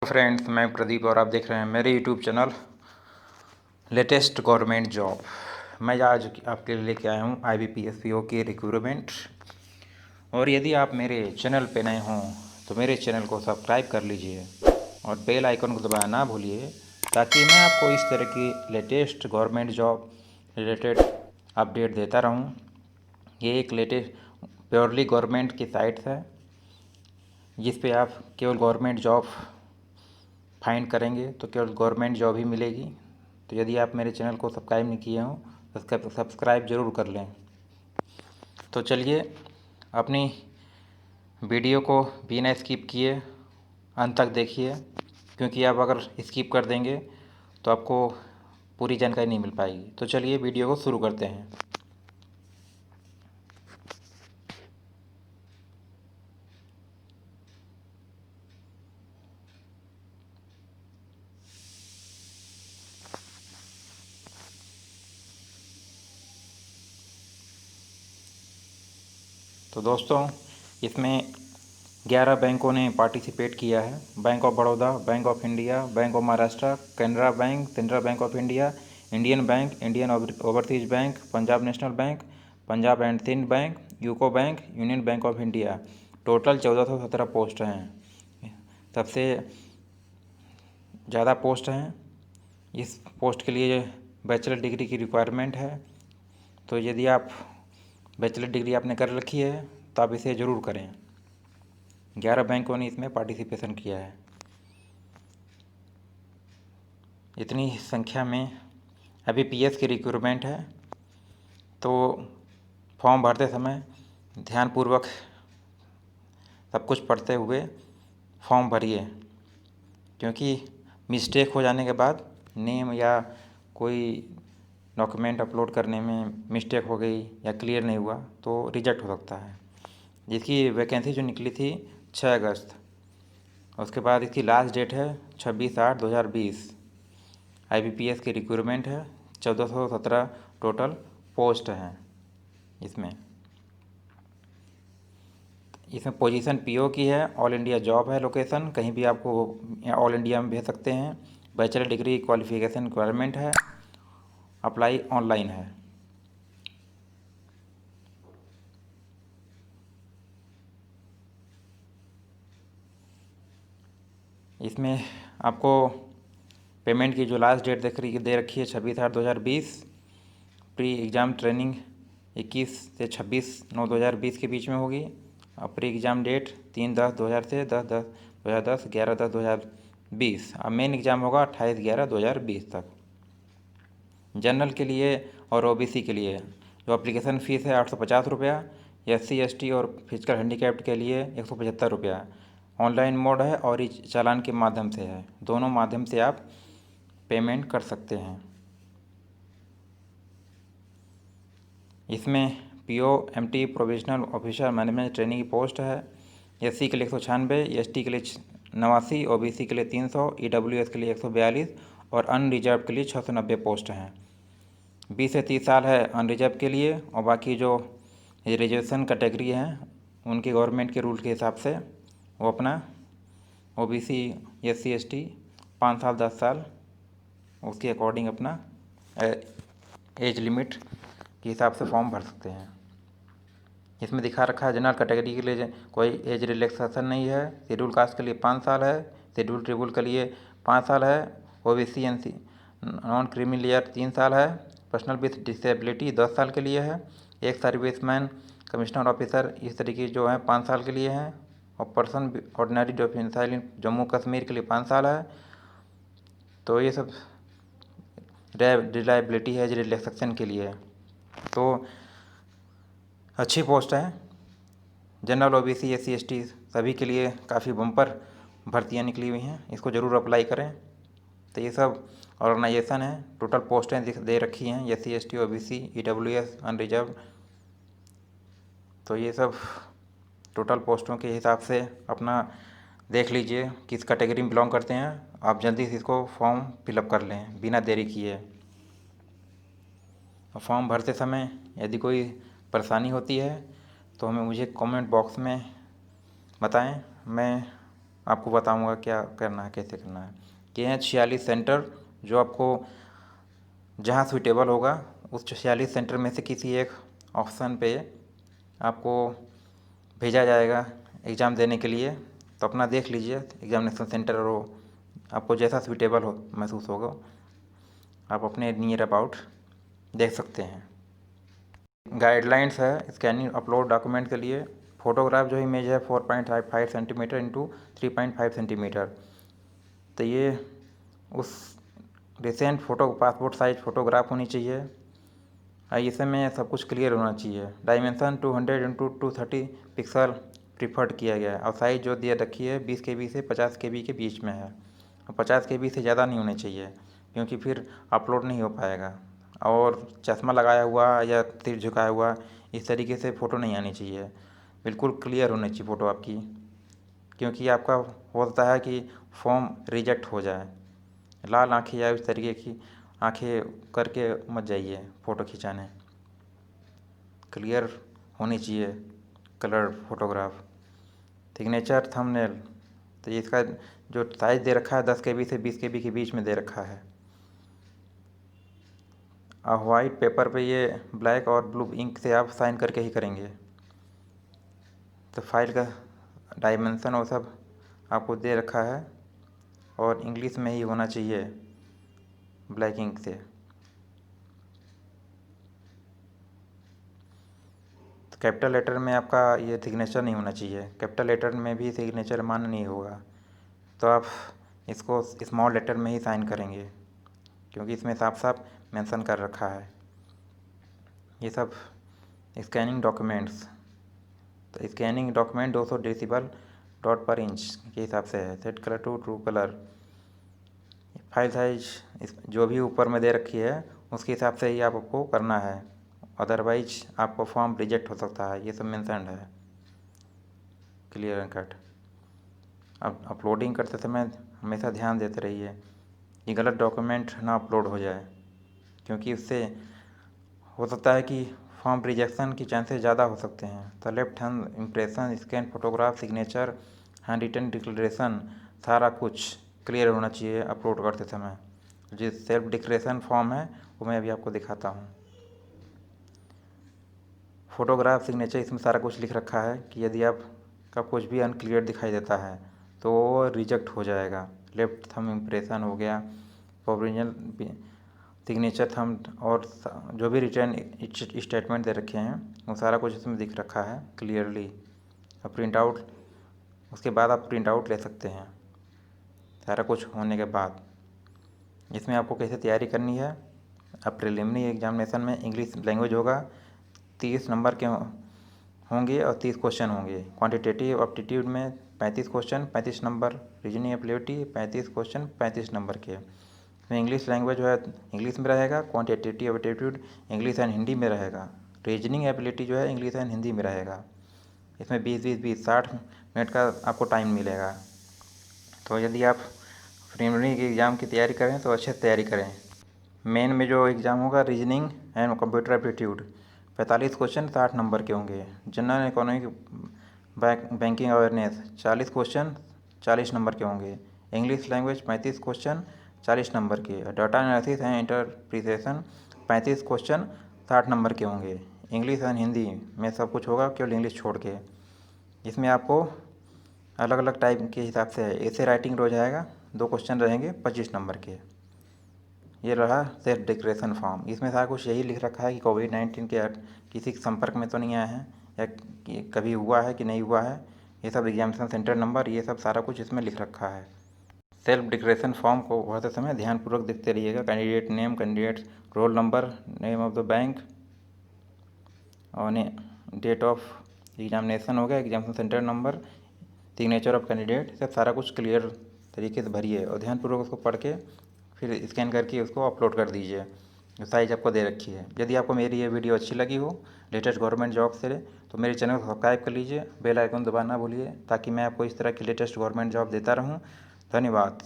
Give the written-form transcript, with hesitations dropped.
Friends, मैं प्रदीप और आप देख रहे हैं मेरे YouTube channel latest government job. मैं आज आपके लिए लेके आया हूँ IBPS PO की रिक्रूटमेंट। और यदि आप मेरे चैनल पे नए हों तो मेरे चैनल को सब्सक्राइब कर लीजिए और बेल आइकन को दबाना ना भूलिए, ताकि मैं आपको इस तरह की latest government job related update देता रहूँ। ये एक लेटेस्ट प्योरली गवर्नमेंट की साइट है जिस पे आप केवल गवर्नमेंट जॉब फाइंड करेंगे तो केवल गवर्नमेंट जॉब ही मिलेगी। तो यदि आप मेरे चैनल को सब्सक्राइब नहीं किए हों तो सब्सक्राइब ज़रूर कर लें। तो चलिए अपनी वीडियो को बिना स्किप किए अंत तक देखिए, क्योंकि आप अगर स्किप कर देंगे तो आपको पूरी जानकारी नहीं मिल पाएगी। तो चलिए वीडियो को शुरू करते हैं। तो दोस्तों, इसमें 11 बैंकों ने पार्टिसिपेट किया है। Bank of Baroda, bank of India, bank of Maharashtra, Canara bank, central bank of India, Indian bank, Indian overseas bank, Punjab national bank, Punjab and Sind bank, UCO bank, union bank of India. Total 1417 post हैं। सबसे ज़्यादा पोस्ट हैं। इस post के लिए bachelor degree की requirement है। तो यदि आप बैचलर डिग्री आपने कर रखी है तो आप इसे ज़रूर करें। 11 बैंकों ने इसमें पार्टिसिपेशन किया है। इतनी संख्या में IBPS की रिक्रूटमेंट है, तो फॉर्म भरते समय ध्यानपूर्वक सब कुछ पढ़ते हुए फॉर्म भरिए, क्योंकि मिस्टेक हो जाने के बाद नेम या कोई डॉक्यूमेंट अपलोड करने में मिस्टेक हो गई या क्लियर नहीं हुआ तो रिजेक्ट हो सकता है। जिसकी वैकेंसी जो निकली थी 6 अगस्त, उसके बाद इसकी लास्ट डेट है 26/8/2020। IBPS की रिक्रूटमेंट है। 1417 टोटल पोस्ट हैं। इसमें पोजीशन PO की है। ऑल इंडिया जॉब है। लोकेशन कहीं भी आपको ऑल इंडिया में भेज सकते हैं। बैचलर डिग्री क्वालिफिकेशन रिक्वायरमेंट है। अप्लाई ऑनलाइन है। इसमें आपको पेमेंट की जो लास्ट डेट दे रखी है 26/8/2020। प्री एग्ज़ाम ट्रेनिंग 21 से 26/9/2020 के बीच में होगी। और प्री एग्ज़ाम डेट 3/10/2000 से 10/10/2010, 11/10/2020। अब मेन एग्ज़ाम होगा 28/11/2020 तक। जनरल के लिए और OBC के लिए जो एप्लीकेशन फ़ीस है 850 रुपया। SC ST और फिजिकल हैंडीकैप्ड के लिए 175 रुपया। ऑनलाइन मोड है और इस चालान के माध्यम से है। दोनों माध्यम से आप पेमेंट कर सकते हैं। इसमें PO MT provisional officer management training की पोस्ट है। SC के लिए 196, ST के लिए 89, OBC के लिए 300, EWS के लिए 142 और अनरिजर्व के लिए 690 पोस्ट हैं। 20 से 30 साल है अनरिजर्व के लिए, और बाकी जो रिजर्वेशन कैटेगरी हैं उनके गवर्नमेंट के रूल के हिसाब से वो अपना OBC SC ST 5 साल 10 साल उसके अकॉर्डिंग अपना एज लिमिट के हिसाब से फॉर्म भर सकते हैं। इसमें दिखा रखा है जनरल कैटेगरी के लिए कोई एज रिलैक्सेशन नहीं है। शेड्यूल कास्ट के लिए 5 साल है। शेड्यूल ट्रिब्यूल के लिए 5 साल है। OBC NC non creamy layer 3 साल है। पर्सनल विथ डिसेबिलिटी 10 साल के लिए है। एक सर्विसमैन कमिश्नर ऑफिसर इस तरीके जो है 5 साल के लिए हैं। और person ordinary domicile Jammu Kashmir के लिए 5 साल है। तो ये सब रिलायबिलिटी है एज रिलैक्सेशन के लिए। तो अच्छी पोस्ट है। जनरल OBC SC ST सभी के लिए काफ़ी बम्पर भर्तियाँ निकली हुई हैं। इसको ज़रूर अप्लाई करें। तो ये सब ऑर्गेनाइजेशन है। टोटल पोस्टें दे रखी हैं SC ST OBC EWS unreserved. तो ये सब टोटल पोस्टों के हिसाब से अपना देख लीजिए किस कैटेगरी में बिलोंग करते हैं। आप जल्दी से इसको फॉर्म फिलअप कर लें बिना देरी किए। फॉर्म भरते समय यदि कोई परेशानी होती है तो मुझे कमेंट बॉक्स में बताएं। मैं आपको बताऊंगा क्या करना है, कैसे करना है। ये हैं 46 सेंटर जो आपको जहाँ सूटेबल होगा उस 46 सेंटर में से किसी एक ऑप्शन पे आपको भेजा जाएगा एग्ज़ाम देने के लिए। तो अपना देख लीजिए एग्ज़ामिनेशन सेंटर और आपको जैसा सूटेबल हो महसूस होगा आप अपने नियर अबाउट देख सकते हैं। गाइडलाइंस है स्कैनिंग अपलोड डॉक्यूमेंट के लिए। फ़ोटोग्राफ जो इमेज है 4.55 सेंटीमीटर इंटू 3.5 सेंटीमीटर। तो ये उस recent photo passport size photograph होनी चाहिए। इसमें सब कुछ क्लियर होना चाहिए। डायमेंशन 200 इंटू 230 पिक्सल प्रीफर्ड किया गया है और साइज़ जो दिया रखी है 20 KB से 50 KB के बीच में है। 50 KB से ज़्यादा नहीं होने चाहिए क्योंकि फिर अपलोड नहीं हो पाएगा। और चश्मा लगाया हुआ या सिर झुकाया हुआ इस तरीके से फ़ोटो नहीं आनी चाहिए। बिल्कुल क्लियर होनी चाहिए फ़ोटो आपकी, क्योंकि आपका हो सकता है कि फॉर्म रिजेक्ट हो जाए। लाल आँखें या इस तरीके की आँखें करके मत जाइए फ़ोटो खिंचाने। क्लियर होनी चाहिए कलर फोटोग्राफ। सिग्नेचर थंबनेल तो इसका जो साइज़ दे रखा है 10 KB से 20 KB के बीच में दे रखा है। और वाइट पेपर पे ये ब्लैक और ब्लू इंक से आप साइन करके ही करेंगे। तो फाइल का डायमेंशन वो सब आपको दे रखा है और इंग्लिश में ही होना चाहिए ब्लैक इंक से। तो कैपिटल लेटर में आपका ये सिग्नेचर नहीं होना चाहिए। कैपिटल लेटर में भी सिग्नेचर मान्य नहीं होगा, तो आप इसको स्मॉल लेटर में ही साइन करेंगे क्योंकि इसमें साफ साफ मेंशन कर रखा है। ये सब स्कैनिंग डॉक्यूमेंट्स, तो scanning document 200 decibel dot per inch के हिसाब से है। Set colour to true colour. File size जो भी ऊपर में दे रखी है उसके हिसाब से ही आपको करना है, अदरवाइज आपको फॉर्म रिजेक्ट हो सकता है। ये सब मेंशन्ड है क्लियर एंड कट। अब अपलोडिंग करते समय हमेशा ध्यान देते रहिए कि गलत डॉक्यूमेंट ना अपलोड हो जाए, क्योंकि उससे हो सकता है कि फॉर्म रिजेक्शन की चांसेस ज़्यादा हो सकते हैं। तो left hand impression, scan photograph, signature, hand written declaration सारा कुछ क्लियर होना चाहिए अपलोड करते समय। जो सेल्फ डिक्लेरेशन फॉर्म है वो मैं अभी आपको दिखाता हूँ। फ़ोटोग्राफ सिग्नेचर इसमें सारा कुछ लिख रखा है कि यदि आपका कुछ भी अनक्लियर दिखाई देता है तो वो रिजेक्ट हो जाएगा। लेफ्ट थंब इम्प्रेशन हो गया, ओरिजिनल सिग्नेचर थंब और जो भी रिटर्न स्टेटमेंट दे रखे हैं वो सारा कुछ इसमें दिख रखा है क्लियरली। और प्रिंट आउट उसके बाद आप प्रिंट आउट ले सकते हैं सारा कुछ होने के बाद। इसमें आपको कैसे तैयारी करनी है। अब प्रीलिमिनरी एग्जामिनेशन में इंग्लिश लैंग्वेज होगा, 30 नंबर के होंगे और 30 क्वेश्चन होंगे। क्वांटिटेटिव एप्टीट्यूड में 35 question 35 number, reasoning ability 35 question 35 number के। तो इंग्लिश लैंग्वेज जो है इंग्लिश में रहेगा, quantitative aptitude English and Hindi में रहेगा, रीजनिंग एबिलिटी जो है इंग्लिश एंड हिंदी में रहेगा। इसमें 20 60 मिनट का आपको टाइम मिलेगा। तो यदि आप प्रीलिमिनरी के एग्ज़ाम की तैयारी करें तो अच्छे से तैयारी करें। मेन में जो एग्ज़ाम होगा reasoning and computer aptitude 45 question 60 number के होंगे। General economic banking awareness 40 question 40 number के होंगे। इंग्लिश लैंग्वेज 35 क्वेश्चन 40 नंबर के। Data analysis and interpretation 35 question 60 number के होंगे। इंग्लिश एंड हिंदी में सब कुछ होगा केवल इंग्लिश छोड़ के। इसमें आपको अलग अलग टाइप के हिसाब से है। ऐसे राइटिंग रोज आएगा, 2 क्वेश्चन रहेंगे 25 नंबर के। ये रहा सेल्फ डिक्लेरेशन फॉर्म। इसमें सारा कुछ यही लिख रखा है कि कोविड-19 के किसी के संपर्क में तो नहीं आए हैं या कभी हुआ है कि नहीं हुआ है। ये सब एग्जामिनेशन सेंटर नंबर ये सब सारा कुछ इसमें लिख रखा है। सेल्फ डिक्लेरेशन फॉर्म को भरते समय ध्यानपूर्वक देखते रहिएगा। Candidate name, candidate roll number, name of the bank और डेट ऑफ एग्जामिनेशन हो गया, examination centre number, signature of candidate, सब सारा कुछ क्लियर तरीके से भरिए और ध्यानपूर्वक उसको पढ़ के फिर स्कैन करके उसको अपलोड कर दीजिए। साइज आपको दे रखी है। यदि आपको मेरी ये वीडियो अच्छी लगी हो लेटेस्ट गवर्नमेंट जॉब से तो मेरे चैनल को सब्सक्राइब कर लीजिए, बेल आइकन दबाना भूलिए ताकि मैं आपको इस तरह की लेटेस्ट गवर्नमेंट जॉब देता रहूं। धन्यवाद।